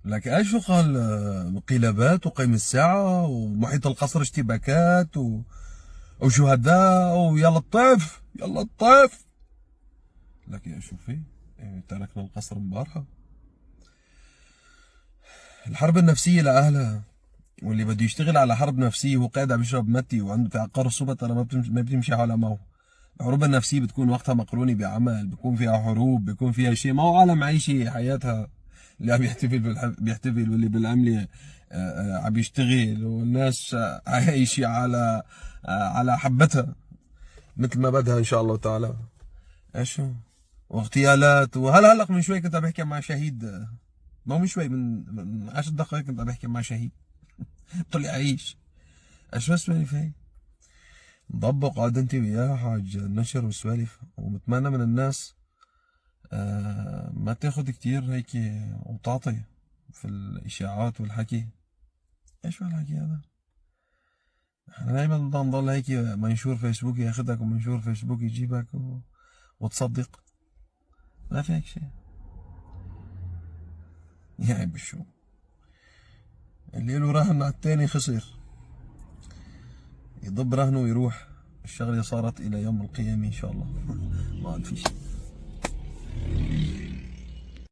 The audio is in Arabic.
لكن ايش قال قلابات وقيم الساعة ومحيط القصر اشتباكات وشهداء ويلا الطيف يلا الطيف. لكن يا شوفي، تركنا القصر مبارحة. الحرب النفسية لأهلها، واللي بده يشتغل على حرب نفسية وهو قاعد عم يشرب متي وعنده تعقار الصبح، ترى ما بتمشي على ما هو. الحروب النفسية بتكون وقتها مقرونة بعمل، بيكون فيها حروب، بيكون فيها شيء، ما هو عالم عايشة حياتها. اللي عم يحتفل بيحتفل، واللي بالعملة عم يشتغل، والناس عايشة على حبتها مثل ما بدها إن شاء الله تعالى. ايش واغتيالات. هلا من شوي كنت عم بحكي مع شهيد، ما من شوي، من 10 دقائق كنت عم بحكي مع شهيد طلع عيش. ايش بس سوالف هي؟ نطبق عاد انت وياه حاج النشر والسوالف، وبتمنى من الناس ما تاخد كتير هيك وتعطي في الاشاعات والحكي. ايش هالحكي هذا؟ احنا دايما بدنا نضل هيك منشور فيسبوك ياخدك ومنشور فيسبوك يجيبك وتصدق. ما في هيك شيء. يعني بالشو اللي له رهن على التاني خسر، يضب رهنه ويروح. الشغلة صارت إلى يوم القيامة إن شاء الله. ما عاد في شيء.